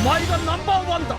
お前がナンバーワンだ。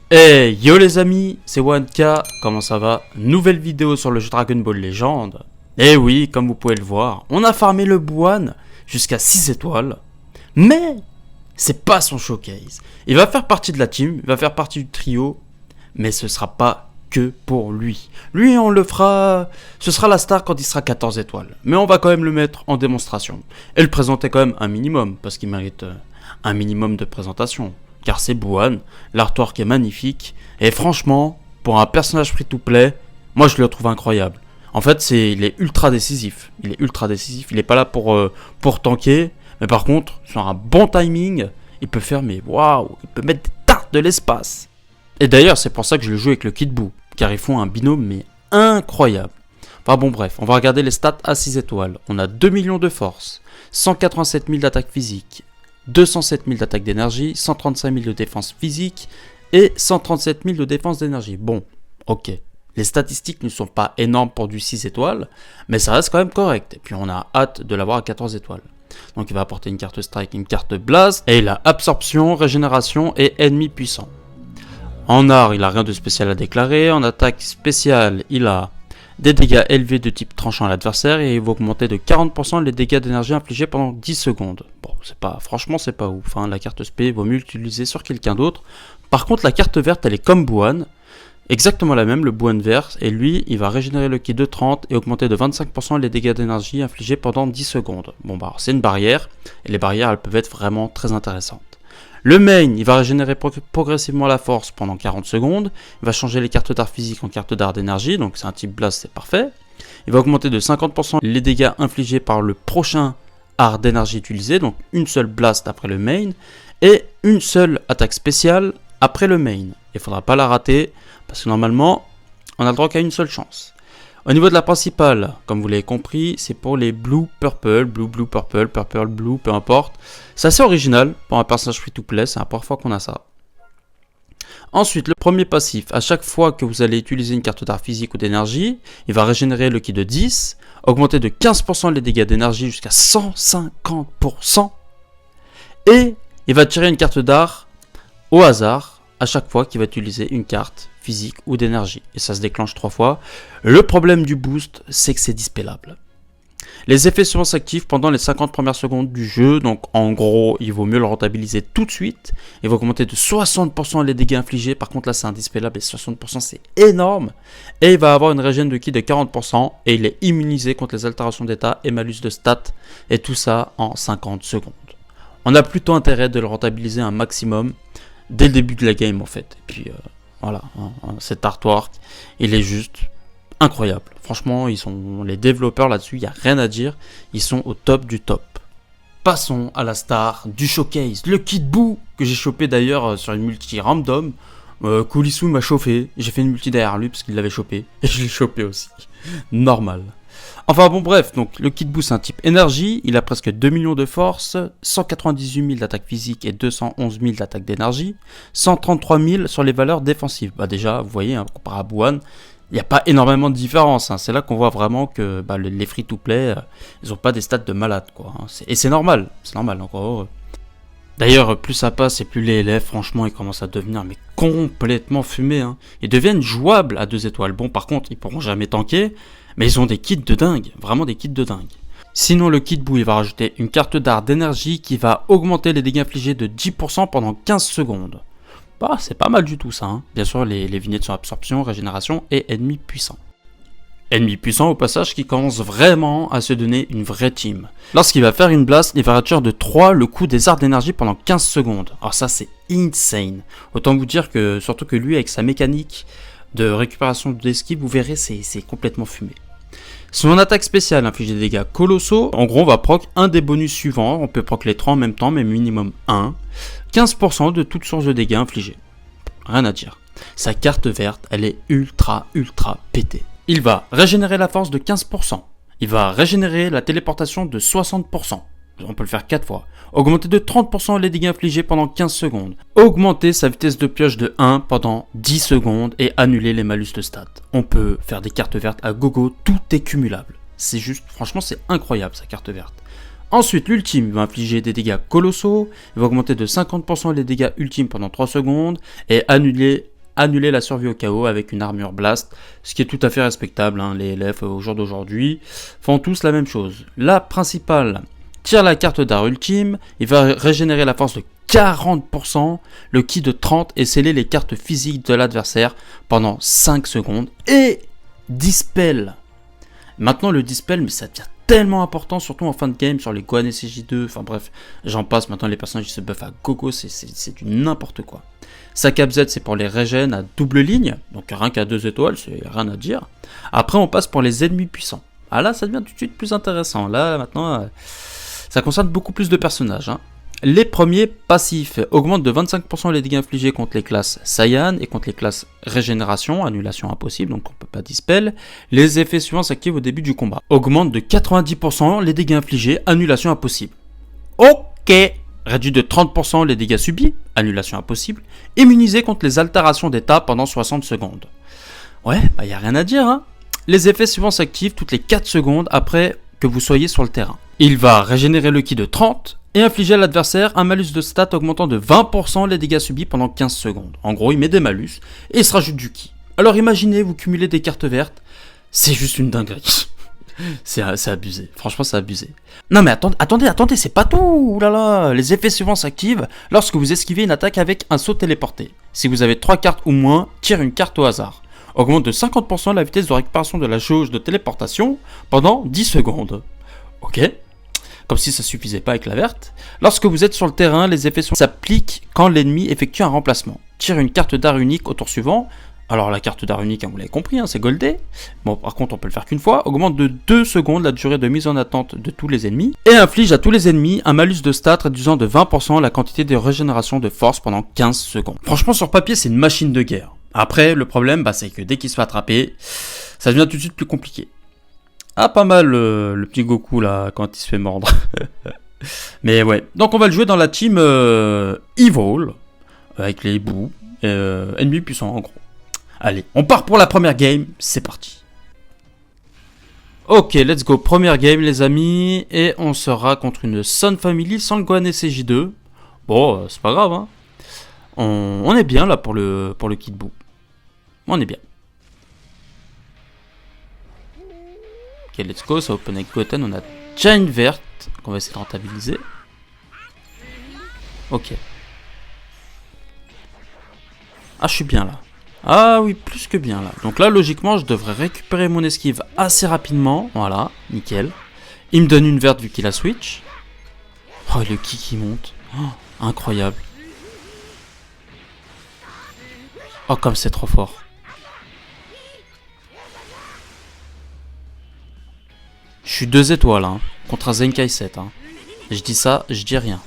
Hey yo les amis, c'est Wanka, comment ça va? Nouvelle vidéo sur le jeu Dragon Ball Legend. Et oui, comme vous pouvez le voir, on a farmé le Buan jusqu'à 6 étoiles. Mais c'est pas son showcase. Il va faire partie de la team, il va faire partie du trio, mais ce sera pas que pour lui. Lui on le fera, ce sera la star quand il sera 14 étoiles. Mais on va quand même le mettre en démonstration. Et le présenter quand même un minimum, parce qu'il mérite un minimum de présentation. Car c'est Buan, l'artwork est magnifique, et franchement, pour un personnage free-to-play, moi je le trouve incroyable. En fait, il est ultra décisif, il est pas là pour tanker, mais par contre, sur un bon timing, il peut faire, mais waouh, il peut mettre des tartes de l'espace. Et d'ailleurs, c'est pour ça que je le joue avec le Kid Buu, car ils font un binôme, mais incroyable. Enfin bon bref, on va regarder les stats à 6 étoiles. On a 2 millions de force, 187 000 d'attaque physique, 207 000 d'attaque d'énergie, 135 000 de défense physique et 137 000 de défense d'énergie. Bon, ok. Les statistiques ne sont pas énormes pour du 6 étoiles, mais ça reste quand même correct. Et puis on a hâte de l'avoir à 14 étoiles. Donc il va apporter une carte strike, une carte blast, et il a absorption, régénération et ennemi puissant. En art, il a rien de spécial à déclarer. En attaque spéciale, il a des dégâts élevés de type tranchant à l'adversaire et il va augmenter de 40% les dégâts d'énergie infligés pendant 10 secondes. Bon, franchement, c'est pas ouf. La carte SP vaut mieux l'utiliser sur quelqu'un d'autre. Par contre, la carte verte, elle est comme Buan. Exactement la même, le Buan vert. Et lui, il va régénérer le ki de 30 et augmenter de 25% les dégâts d'énergie infligés pendant 10 secondes. Bon, bah, c'est une barrière. Et les barrières, elles peuvent être vraiment très intéressantes. Le main, il va régénérer progressivement la force pendant 40 secondes. Il va changer les cartes d'art physique en cartes d'art d'énergie. Donc c'est un type blast, c'est parfait. Il va augmenter de 50% les dégâts infligés par le prochain art d'énergie utilisé. Donc une seule blast après le main. Et une seule attaque spéciale après le main. Il ne faudra pas la rater. Parce que normalement, on a le droit qu'à une seule chance. Au niveau de la principale, comme vous l'avez compris, c'est pour les blue, purple, blue, peu importe. C'est assez original pour un personnage free-to-play, c'est la première fois qu'on a ça. Ensuite, le premier passif, à chaque fois que vous allez utiliser une carte d'art physique ou d'énergie, il va régénérer le ki de 10, augmenter de 15% les dégâts d'énergie jusqu'à 150%, et il va tirer une carte d'art au hasard à chaque fois qu'il va utiliser une carte physique ou d'énergie. Et ça se déclenche 3 fois. Le problème du boost, c'est que c'est dispellable. Les effets seront actifs pendant les 50 premières secondes du jeu. Donc en gros, il vaut mieux le rentabiliser tout de suite. Il va augmenter de 60% les dégâts infligés. Par contre là, c'est indispellable et 60% c'est énorme. Et il va avoir une régène de ki de 40%. Et il est immunisé contre les altérations d'état et malus de stats. Et tout ça en 50 secondes. On a plutôt intérêt de le rentabiliser un maximum dès le début de la game en fait. Et puis voilà, cet artwork, il est juste incroyable. Franchement, les développeurs là-dessus, il n'y a rien à dire. Ils sont au top du top. Passons à la star du showcase, le Kid Buu, que j'ai chopé d'ailleurs sur une multi random. Kulisu m'a chauffé, j'ai fait une multi derrière lui parce qu'il l'avait chopé. Et je l'ai chopé aussi. Normal. Enfin bon bref, donc le Kid Buu c'est un type énergie, il a presque 2 millions de force, 198 000 d'attaque physique et 211 000 d'attaque d'énergie, 133 000 sur les valeurs défensives. Bah déjà, vous voyez, comparé à Buan, il n'y a pas énormément de différence, c'est là qu'on voit vraiment que les free-to-play, ils n'ont pas des stats de malade, quoi. Et c'est normal, encore heureux. D'ailleurs, plus ça passe et plus les élèves, franchement, ils commencent à devenir mais complètement fumés. Ils deviennent jouables à 2 étoiles. Bon, par contre, ils pourront jamais tanker, mais ils ont des kits de dingue, vraiment des kits de dingue. Sinon le kit bout il va rajouter une carte d'art d'énergie qui va augmenter les dégâts infligés de 10% pendant 15 secondes. Bah c'est pas mal du tout ça, hein. Bien sûr les vignettes sont absorption, régénération et ennemis puissants. Ennemi puissant au passage qui commence vraiment à se donner une vraie team. Lorsqu'il va faire une blast, il va réduire de 3 le coût des arts d'énergie pendant 15 secondes. Alors ça c'est insane. Autant vous dire que, surtout que lui avec sa mécanique de récupération d'esquive, vous verrez c'est complètement fumé. Son attaque spéciale inflige des dégâts colossaux. En gros on va proc un des bonus suivants, on peut proc les 3 en même temps mais minimum 1. 15% de toute source de dégâts infligés. Rien à dire. Sa carte verte elle est ultra pétée. Il va régénérer la force de 15%. Il va régénérer la téléportation de 60%. On peut le faire 4 fois. Augmenter de 30% les dégâts infligés pendant 15 secondes. Augmenter sa vitesse de pioche de 1 pendant 10 secondes et annuler les malus de stats. On peut faire des cartes vertes à gogo, tout est cumulable. C'est juste, franchement c'est incroyable sa carte verte. Ensuite, l'ultime va infliger des dégâts colossaux. Il va augmenter de 50% les dégâts ultimes pendant 3 secondes et annuler la survie au chaos avec une armure blast, ce qui est tout à fait respectable, hein. Les LF au jour d'aujourd'hui font tous la même chose. La principale tire la carte d'art ultime, il va régénérer la force de 40%, le ki de 30 et sceller les cartes physiques de l'adversaire pendant 5 secondes et dispel. Maintenant le dispel, mais ça devient tellement important, surtout en fin de game sur les Gohan et CJ2, enfin bref, j'en passe, maintenant les personnages se buffent à gogo, c'est du n'importe quoi. Sa cap Z c'est pour les régènes à double ligne, donc rien qu'à 2 étoiles, c'est rien à dire. Après on passe pour les ennemis puissants. Ah là ça devient tout de suite plus intéressant, là maintenant ça concerne beaucoup plus de personnages, hein. Les premiers passifs augmentent de 25% les dégâts infligés contre les classes Saiyan et contre les classes Régénération, annulation impossible, donc on peut pas dispel. Les effets suivants s'activent au début du combat. Augmente de 90% les dégâts infligés, annulation impossible. Ok. Réduit de 30% les dégâts subis, annulation impossible. Immunisé contre les altérations d'état pendant 60 secondes. Ouais, bah y a rien à dire, hein. Les effets suivants s'activent toutes les 4 secondes après que vous soyez sur le terrain. Il va régénérer le ki de 30 et infliger à l'adversaire un malus de stats augmentant de 20% les dégâts subis pendant 15 secondes. En gros, il met des malus et il se rajoute du ki. Alors imaginez, vous cumulez des cartes vertes, c'est juste une dinguerie. C'est abusé, franchement c'est abusé. Non mais attendez, c'est pas tout, oulala. Les effets suivants s'activent lorsque vous esquivez une attaque avec un saut téléporté. Si vous avez 3 cartes ou moins, tire une carte au hasard. Augmente de 50% la vitesse de récupération de la jauge de téléportation pendant 10 secondes. Ok. Comme si ça suffisait pas avec la verte. Lorsque vous êtes sur le terrain, les effets s'appliquent quand l'ennemi effectue un remplacement. Tire une carte d'art unique au tour suivant. Alors la carte d'art unique, hein, vous l'avez compris, hein, c'est goldé. Bon, par contre, on peut le faire qu'une fois. Augmente de 2 secondes la durée de mise en attente de tous les ennemis. Et inflige à tous les ennemis un malus de stats réduisant de 20% la quantité de régénération de force pendant 15 secondes. Franchement, sur papier, c'est une machine de guerre. Après, le problème, c'est que dès qu'il se fait attraper, ça devient tout de suite plus compliqué. Ah, pas mal le petit Goku là, quand il se fait mordre. Mais ouais, donc on va le jouer dans la team Evil, avec les hiboux, ennemis puissants en gros. Allez, on part pour la première game, c'est parti. Ok, let's go, première game les amis, et on sera contre une Sun Family sans le Gohan et CJ2. Bon, c'est pas grave, hein. On est bien là pour le kit bout. On est bien. Ok, let's go, ça open avec Goten, on a déjà une verte qu'on va essayer de rentabiliser. Ok. Ah, je suis bien là. Ah oui, plus que bien là. Donc là, logiquement, je devrais récupérer mon esquive assez rapidement. Voilà, nickel. Il me donne une verte vu qu'il a switch. Oh, le ki qui monte. Oh, incroyable. Oh, comme c'est trop fort. Je suis 2 étoiles hein, contre un Zenkai 7. Hein. Je dis ça, je dis rien.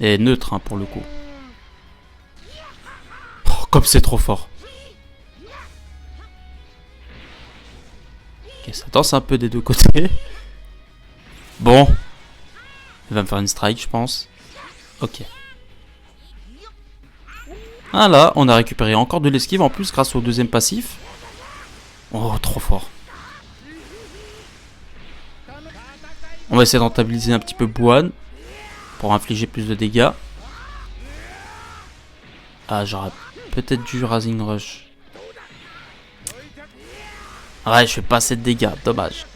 Et neutre hein, pour le coup. Oh, comme c'est trop fort. Ok, ça danse un peu des deux côtés. Bon. Il va me faire une strike, je pense. Ok. Ah là, on a récupéré encore de l'esquive en plus grâce au deuxième passif. Oh, trop fort. On va essayer de rentabiliser un petit peu Buan pour infliger plus de dégâts. Ah, j'aurais peut-être dû Rising Rush. Ouais, je fais pas assez de dégâts, dommage.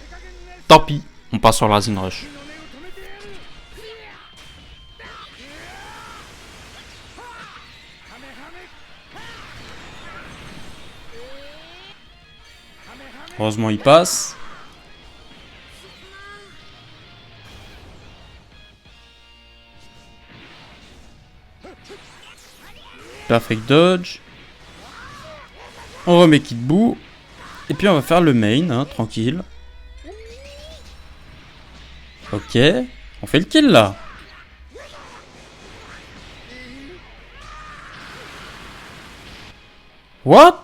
Tant pis, on part sur le Rising Rush. Heureusement, il passe. Perfect dodge. On remet Kid Buu. Et puis on va faire le main, hein, tranquille. Ok. On fait le kill là. What?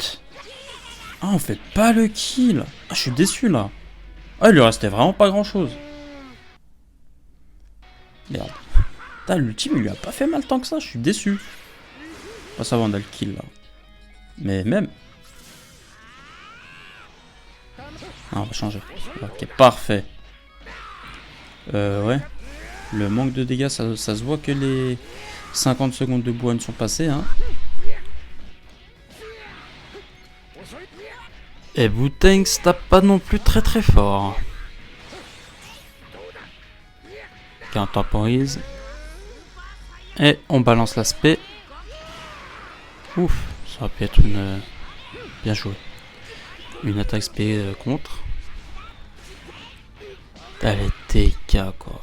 Ah, on fait pas le kill. Ah, je suis déçu là. Ah, il lui restait vraiment pas grand chose. Merde. Putain, l'ultime il lui a pas fait mal tant que ça, je suis déçu. Pas ça va, on a le kill là. Mais même. Ah, on va changer. Ok, parfait. Ouais. Le manque de dégâts, ça se voit que les 50 secondes de Buan sont passées, hein. Et Wu-Tang se tape pas non plus très très fort. Ok, on temporise. Et on balance l'aspect. Ouf, ça aurait pu être une... bien joué. Une attaque spé contre. Allez, TK quoi.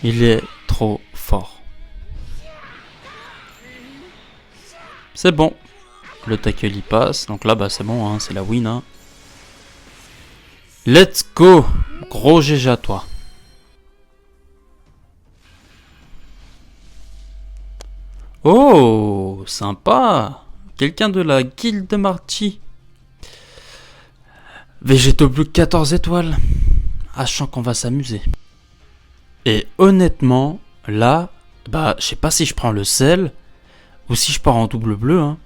Il est trop fort. C'est bon. Le tackle y passe. Donc là, bah c'est bon, hein, c'est la win. Hein. Let's go. Gros GG à toi. Oh, sympa. Quelqu'un de la guilde de Marty. Végéto Blue 14 étoiles. Ah, je sens qu'on va s'amuser. Et honnêtement, là, bah, je sais pas si je prends le sel ou si je pars en double bleu. Hein.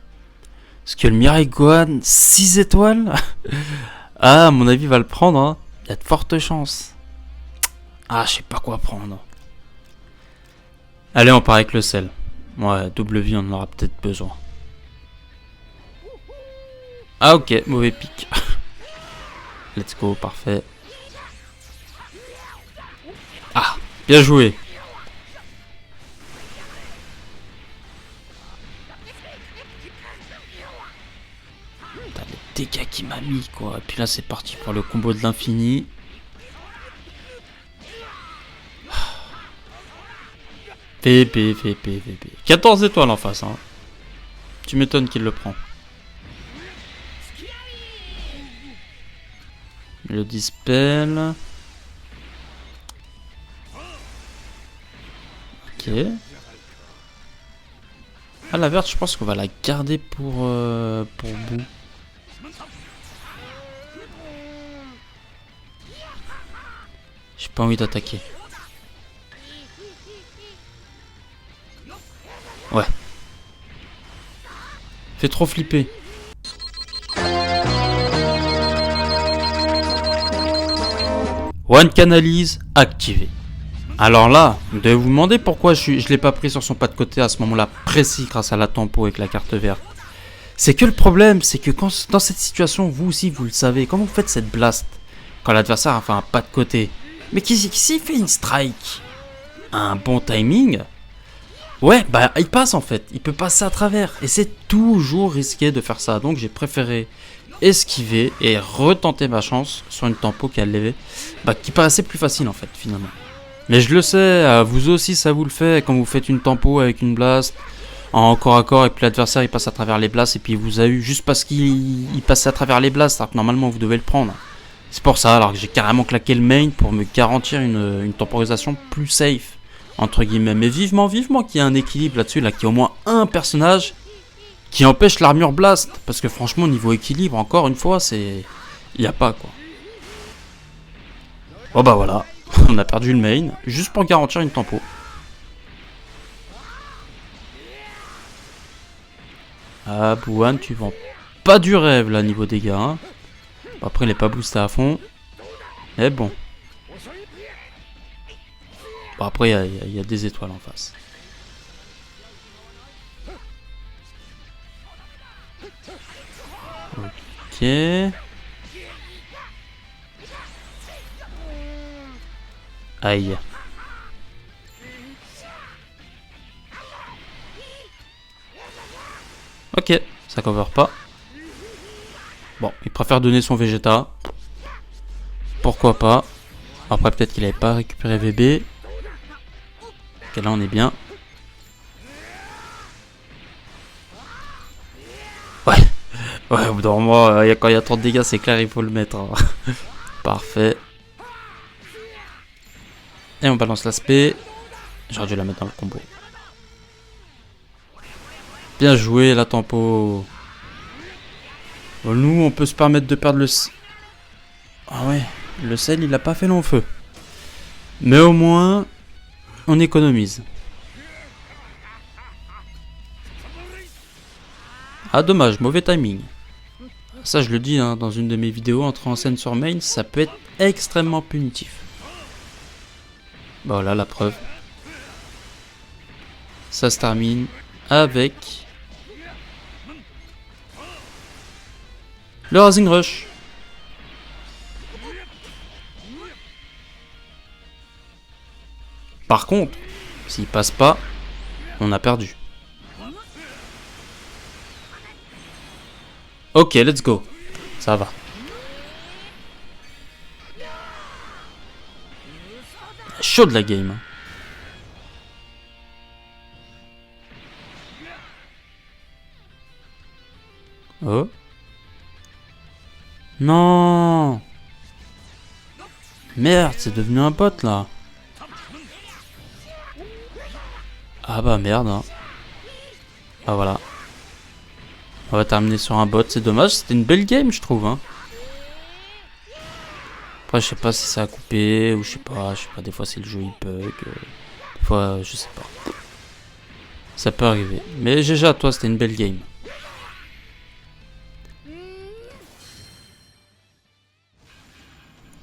Parce que le Mirai Gohan 6 étoiles. Ah, à mon avis, va le prendre. Hein. Il y a de fortes chances. Ah, je sais pas quoi prendre. Allez, on part avec le sel. Ouais, double vie, on en aura peut-être besoin. Ah, ok, mauvais pic. Let's go, parfait. Ah, bien joué. Putain, les dégâts qu'il m'a mis, quoi. Et puis là, c'est parti pour le combo de l'infini. VP. 14 étoiles en face, hein. Tu m'étonnes qu'il le prend. Le dispel. Ok. Ah, la verte, je pense qu'on va la garder pour Buu. J'ai pas envie d'attaquer. Ouais. Fait trop flipper. One Canalise activé. Alors là, vous devez vous demander pourquoi je l'ai pas pris sur son pas de côté à ce moment-là précis grâce à la tempo avec la carte verte. C'est que le problème, c'est que quand, dans cette situation, vous aussi vous le savez, quand vous faites cette blast, quand l'adversaire a fait un pas de côté, mais s'il fait une strike, un bon timing, ouais, bah il passe en fait, il peut passer à travers, et c'est toujours risqué de faire ça, donc j'ai préféré esquiver et retenter ma chance sur une tempo qui paraissait plus facile en fait finalement. Mais je le sais, vous aussi ça vous le fait quand vous faites une tempo avec une blast en corps à corps et puis l'adversaire il passe à travers les blasts et puis il vous a eu juste parce qu'il passait à travers les blasts alors que normalement vous devez le prendre. C'est pour ça alors que j'ai carrément claqué le main pour me garantir une temporisation plus safe entre guillemets. Mais vivement qu'il y ait un équilibre là-dessus, là qu'il y ait au moins un personnage qui empêche l'armure blast parce que franchement niveau équilibre encore une fois c'est... il n'y a pas quoi. Bon bah voilà. On a perdu le main, juste pour garantir une tempo. Ah, Buan, tu vends pas du rêve là, niveau dégâts. Hein. Bon, après, il est pas boosté à fond. Mais bon. Bon après, il y a des étoiles en face. Ok. Aïe. Ok, ça cover pas. Bon, il préfère donner son Vegeta. Pourquoi pas. Après, peut-être qu'il avait pas récupéré VB. Ok, là, on est bien. Ouais. Ouais, au bout d'un moment, quand il y a trop de dégâts, c'est clair, il faut le mettre. Hein. Parfait. Et on balance l'aspect. J'aurais dû la mettre dans le combo. Bien joué, la tempo. Bon, nous, on peut se permettre de perdre le... Ah ouais, le sel, il a pas fait long feu. Mais au moins, on économise. Ah dommage, mauvais timing. Ça, je le dis hein, dans une de mes vidéos, entrer en scène sur main, ça peut être extrêmement punitif. Voilà la preuve. Ça se termine avec le Rising Rush. Par contre, s'il passe pas, on a perdu. Ok, let's go. Ça va. Chaud de la game. Oh. Non. Merde, c'est devenu un bot là. Ah bah merde. Hein. Ah voilà. On va terminer sur un bot, c'est dommage, c'était une belle game je trouve. Hein. Après je sais pas si ça a coupé ou je sais pas, des fois c'est le jeu il bug. Des fois je sais pas. Ça peut arriver. Mais GG à toi, c'était une belle game.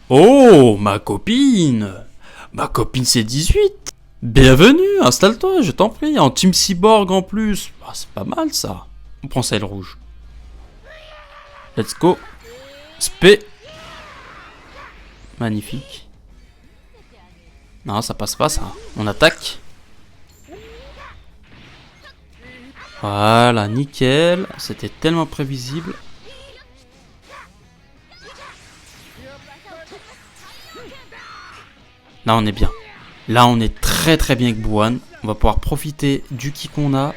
Oh, ma copine! Ma copine c'est 18! Bienvenue, installe-toi, je t'en prie, en Team Cyborg en plus. Ah, c'est pas mal ça. On prend celle rouge. Let's go. Spé. Magnifique. Non, ça passe pas ça. On attaque. Voilà, nickel. C'était tellement prévisible. Là, on est bien. Là, on est très très bien avec Bouane. On va pouvoir profiter du ki qu'on a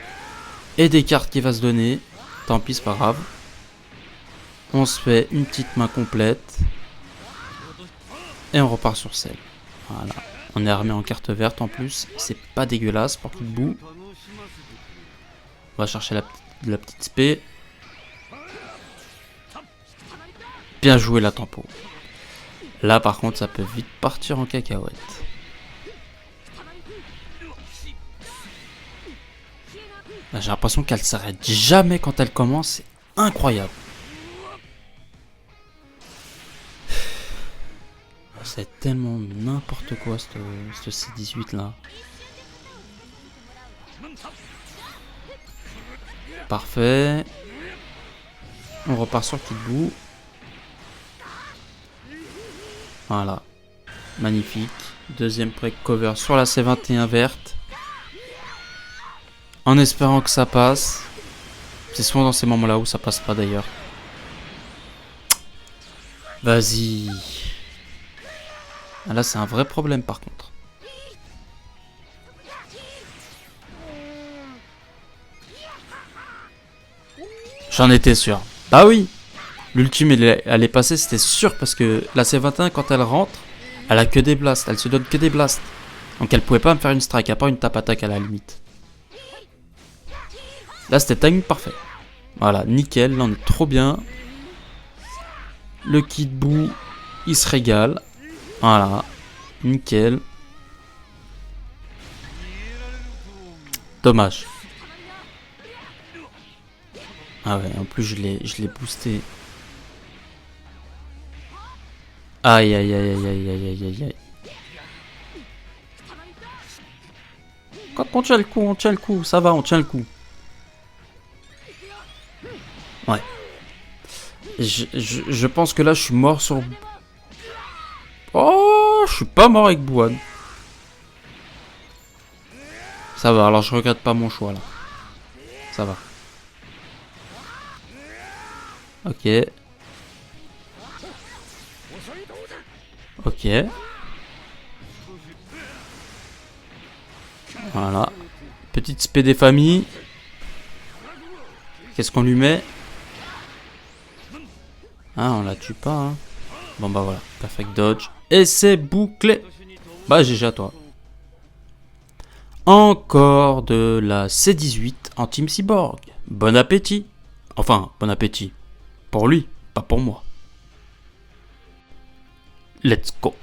et des cartes qu'il va se donner. Tant pis, c'est pas grave. On se fait une petite main complète. Et on repart sur celle. Voilà. On est armé en carte verte en plus. C'est pas dégueulasse pour Kid Buu. On va chercher la petite spé. Bien joué la tempo. Là par contre ça peut vite partir en cacahuète. J'ai l'impression qu'elle s'arrête jamais quand elle commence. C'est incroyable. C'est tellement n'importe quoi ce C18 là. Parfait. On repart sur Kid Buu. Voilà. Magnifique. Deuxième break cover sur la C21 verte. En espérant que ça passe. C'est souvent dans ces moments-là où ça passe pas d'ailleurs. Vas-y. Là, c'est un vrai problème par contre. J'en étais sûr. Bah oui. L'ultime, elle est passée, c'était sûr parce que la C21, quand elle rentre, elle a que des blasts. Elle se donne que des blasts. Donc elle pouvait pas me faire une strike, à part une tape-attaque à la limite. Là, c'était timing parfait. Voilà, nickel. Là, on est trop bien. Le Kid Buu, il se régale. Voilà, nickel. Dommage. Ah ouais, en plus je l'ai boosté. Aïe aïe aïe aïe aïe aïe aïe aïe aïe. Quand on tient le coup, ça va, on tient le coup. Ouais. Je pense que là je suis mort sur... Oh, je suis pas mort avec Bouane. Ça va, alors je regrette pas mon choix là. Ça va. Ok. Ok. Voilà. Petite spé des familles. Qu'est-ce qu'on lui met? Ah, on la tue pas, hein. Bon bah voilà, perfect dodge. Et c'est bouclé. Bah GG à toi. Encore de la C18 en Team Cyborg. Bon appétit. Enfin, bon appétit. Pour lui, pas pour moi. Let's go.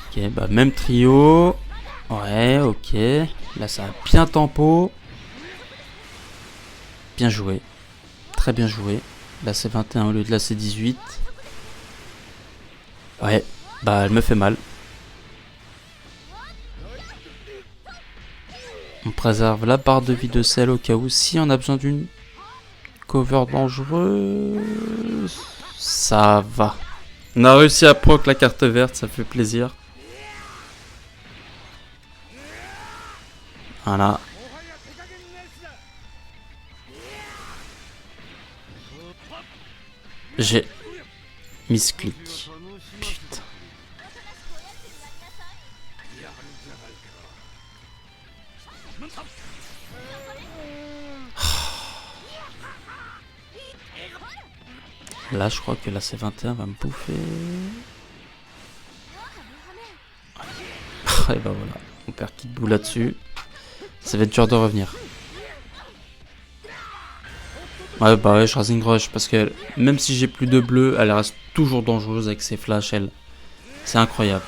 Ok, bah même trio. Ouais, ok. Là ça a bien tempo. Bien joué. Très bien joué. Là c'est 21 au lieu de la C18. Ouais, bah elle me fait mal. On préserve la barre de vie de sel au cas où si on a besoin d'une cover dangereuse. Ça va. On a réussi à proc la carte verte, ça fait plaisir. Voilà. J'ai misclick. Putain. Là, je crois que la C21 va me bouffer. Et bah voilà, on perd Kid Buu là-dessus. Ça va être dur de revenir. Ouais, bah ouais, je Rising Rush parce que même si j'ai plus de bleu, elle reste toujours dangereuse avec ses flashs, elle. C'est incroyable.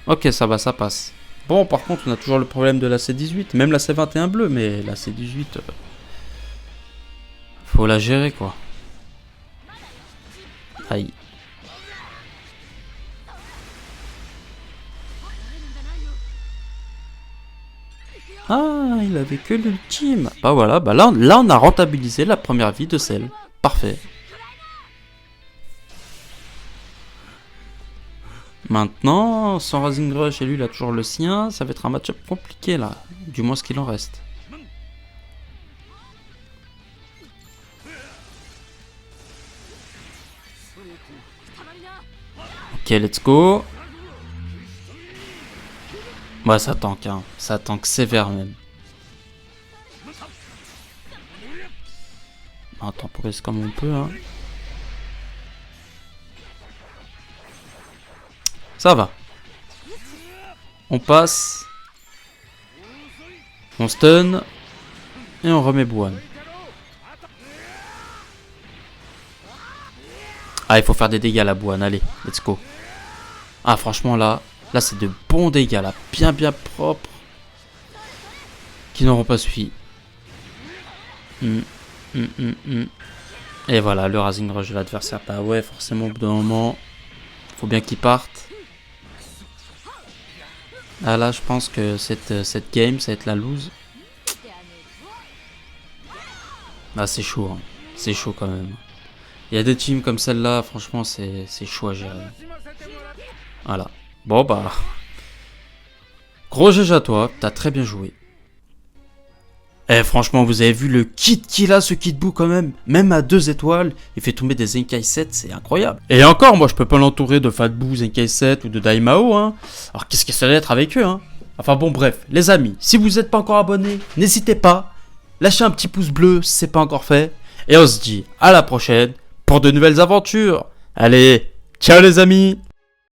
Ok, ça va, ça passe. Bon, par contre, on a toujours le problème de la C18. Même la C21 bleue, mais la C18... faut la gérer, quoi. Aïe. Ah, il avait que l'ultime. Bah voilà, bah là on a rentabilisé la première vie de Cell. Parfait. Maintenant, sans Rising Rush et lui il a toujours le sien, ça va être un match-up compliqué là. Du moins ce qu'il en reste. Ok, let's go. Ouais, ça tank, hein. Ça tank sévère même. On temporise comme on peut, hein. Ça va. On passe. On stun. Et on remet Buan. Ah, il faut faire des dégâts à la Buan. Allez, let's go. Ah, franchement, là c'est de bons dégâts, là. Bien propres. Qui n'auront pas suffi. Et voilà, le Rising Rush de l'adversaire. Bah ouais, forcément, au bout d'un moment, faut bien qu'il parte. Ah là, je pense que cette game, ça va être la lose. Ah, c'est chaud, hein. C'est chaud quand même. Il y a des teams comme celle-là, franchement, c'est chaud à gérer. Voilà. Bon, bah. Gros GG à toi, t'as très bien joué. Eh, franchement, vous avez vu le kit qu'il a, ce Kid Buu quand même. Même à 2 étoiles, il fait tomber des Zenkai 7, c'est incroyable. Et encore, moi, je peux pas l'entourer de Fat Buu, Zenkai 7 ou de Daimao, hein. Alors, qu'est-ce que ça va être avec eux, hein. Enfin bon, bref, les amis, si vous n'êtes pas encore abonnés, n'hésitez pas. Lâchez un petit pouce bleu si c'est pas encore fait. Et on se dit à la prochaine pour de nouvelles aventures. Allez, ciao les amis!